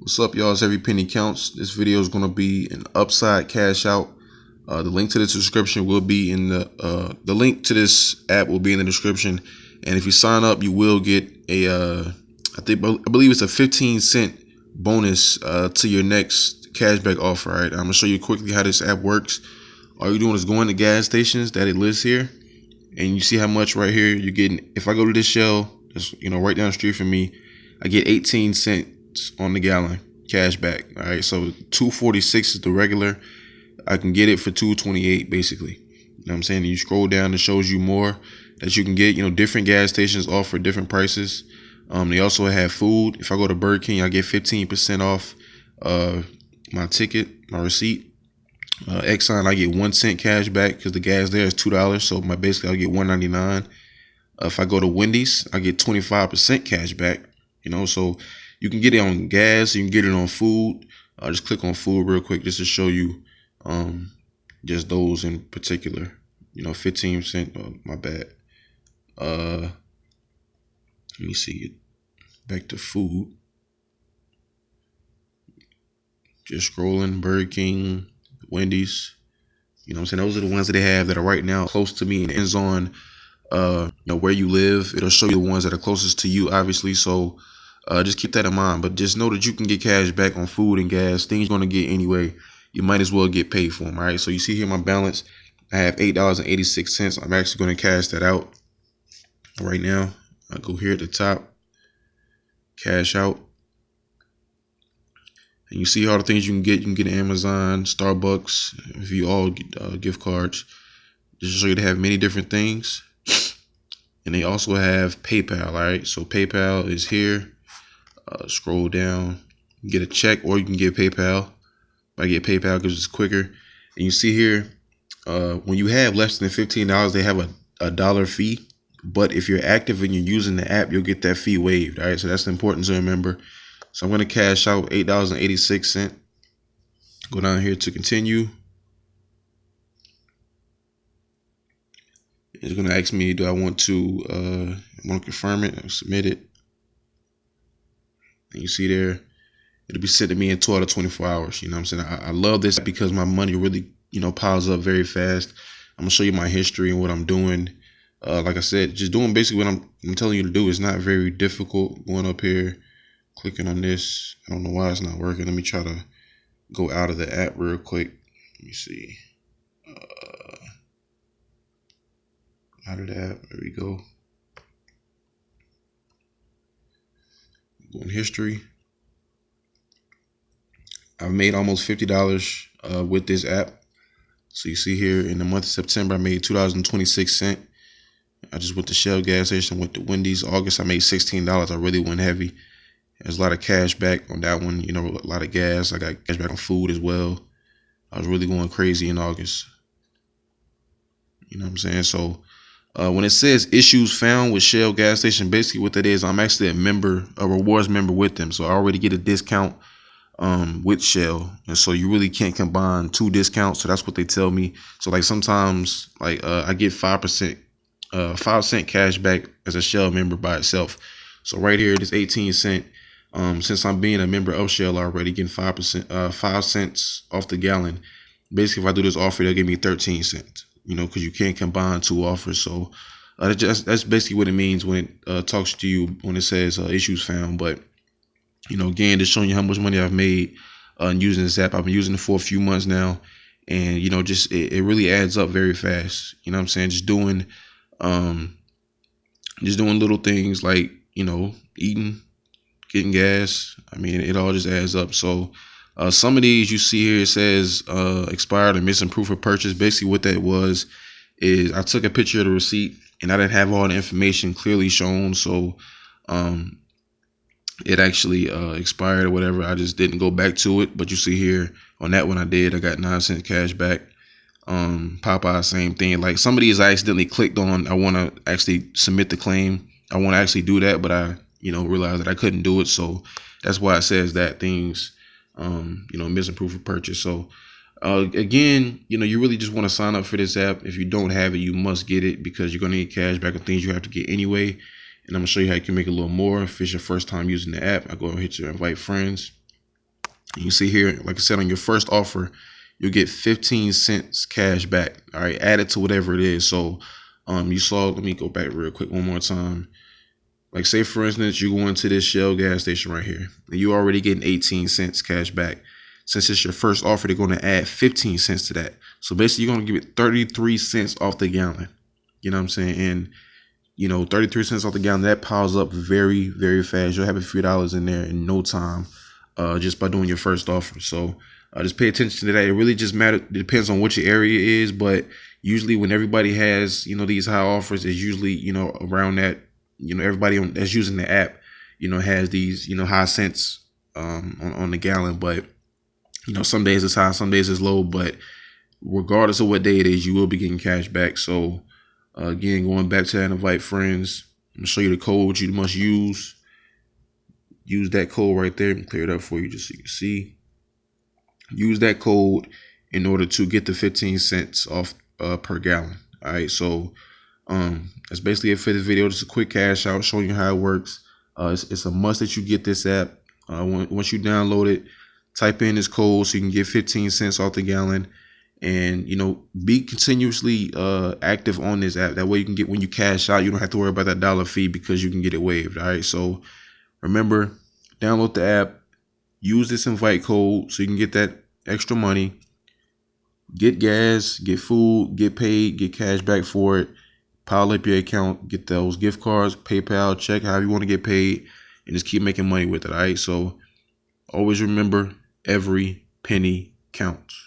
What's up, y'all? It's Every Penny Counts. This video is going to be an upside cash out. The link to the description will be in the link to this app will be in the description. And if you sign up, you will get a I believe it's a 15-cent bonus to your next cashback offer. All right, I'm gonna show you quickly how this app works. All you're doing is going to gas stations that it lists here, and you see how much right here you're getting. If I go to this Shell, that's right down the street from me, I get 18 cents on the gallon cash back. All right, so $2.46 is the regular. I can get it for $2.28 basically. You know what I'm saying? You scroll down, it shows you more that you can get. Different gas stations offer different prices. They also have food. If I go to Burger King, I get 15% off my ticket, my receipt. Exxon, I get 1 cent cash back because the gas there is $2, so basically I get $1.99. If I go to Wendy's, I get 25% cash back. So you can get it on gas, you can get it on food. Just click on food real quick just to show you just those in particular. 15%. Oh, my bad. Let me see it. Back to food. Just scrolling. Burger King, Wendy's. What I'm saying? Those are the ones that they have that are right now close to me, and it ends on where you live. It'll show you the ones that are closest to you, obviously. So just keep that in mind. But just know that you can get cash back on food and gas. Things you're gonna get anyway. You might as well get paid for them. All right. So you see here my balance. I have $8.86. I'm actually gonna cash that out right now. I go here at the top, cash out, and you see all the things you can get. You can get Amazon, Starbucks, if you all get gift cards. Just to show you they have many different things. And they also have PayPal. All right, so PayPal is here. Scroll down, you get a check, or you can get PayPal. I get PayPal because it's quicker. And you see here, when you have less than $15, they have a dollar fee. But if you're active and you're using the app, you'll get that fee waived. All right, so that's important to remember. So I'm going to cash out $8.86. Go down here to continue. It's going to ask me, do I want to confirm it? I'll submit it. And you see there, it'll be sent to me in 12 to 24 hours. You know what I'm saying? I love this because my money really, piles up very fast. I'm going to show you my history and what I'm doing. Like I said, just doing basically what I'm telling you to do. Is not very difficult. Going up here, clicking on this. I don't know why it's not working. Let me try to go out of the app real quick. Let me see. Out of the app. There we go. Go in history. I've made almost $50 with this app. So you see here in the month of September, I made $2.26. I just went to Shell gas station, went to Wendy's. August, I made $16. I really went heavy. There's a lot of cash back on that one. A lot of gas. I got cash back on food as well. I was really going crazy in August. You know what I'm saying? So when it says issues found with Shell gas station, basically what that is, I'm actually a rewards member with them. So I already get a discount with Shell, and so you really can't combine two discounts. So that's what they tell me. So like sometimes I get 5%, 5 cent cash back as a Shell member by itself. So right here, this 18 cent. Since I'm being a member of Shell already, getting 5%, 5 cents off the gallon. Basically, if I do this offer, they'll give me 13 cents. Because you can't combine two offers. So that's basically what it means when it talks to you when it says issues found. But again, just showing you how much money I've made using this app. I've been using it for a few months now, and just it really adds up very fast. You know what I'm saying? Just doing little things like eating, getting gas. I mean, it all just adds up. So some of these you see here, it says expired or missing proof of purchase. Basically what that was is I took a picture of the receipt and I didn't have all the information clearly shown. So it actually expired or whatever. I just didn't go back to it. But you see here on that one I did. I got 9 cents cash back. Popeye, same thing. Like some of these I accidentally clicked on. I want to actually submit the claim. I want to actually do that, but I realized that I couldn't do it. So that's why it says that things missing proof of purchase. So again, you really just want to sign up for this app. If you don't have it, you must get it because you're going to get cash back on things you have to get anyway. And I'm gonna show you how you can make a little more if it's your first time using the app. I go and hit your invite friends. You see here, like I said, on your first offer, you'll get 15 cents cash back. All right, add it to whatever it is. So you saw, let me go back real quick one more time. Like say for instance, you go into this Shell gas station right here, and you already getting 18 cents cash back. Since it's your first offer, they're going to add 15 cents to that. So basically, you're going to give it 33 cents off the gallon. You know what I'm saying? And 33 cents off the gallon, that piles up very, very fast. You'll have a few dollars in there in no time, just by doing your first offer. So just pay attention to that. It really just matters. It depends on what your area is, but usually when everybody has, these high offers, it's usually, around that, everybody that's using the app, has these, high cents on the gallon. But some days it's high, some days it's low, but regardless of what day it is, you will be getting cash back. So again, going back to that invite friends, I'm gonna show you the code you must use. Use that code right there and clear it up for you just so you can see. Use that code in order to get the 15 cents off per gallon. All right, so that's basically it for this video. Just a quick cash out showing you how it works. It's a must that you get this app. Once you download it, type in this code so you can get 15 cents off the gallon, and be continuously active on this app. That way you can get, when you cash out, you don't have to worry about that dollar fee because you can get it waived. All right, so remember, download the app, use this invite code so you can get that extra money, get gas, get food, get paid, get cash back for it, pile up your account, get those gift cards, PayPal, check, however you want to get paid, and just keep making money with it. All right, so always remember, every penny counts.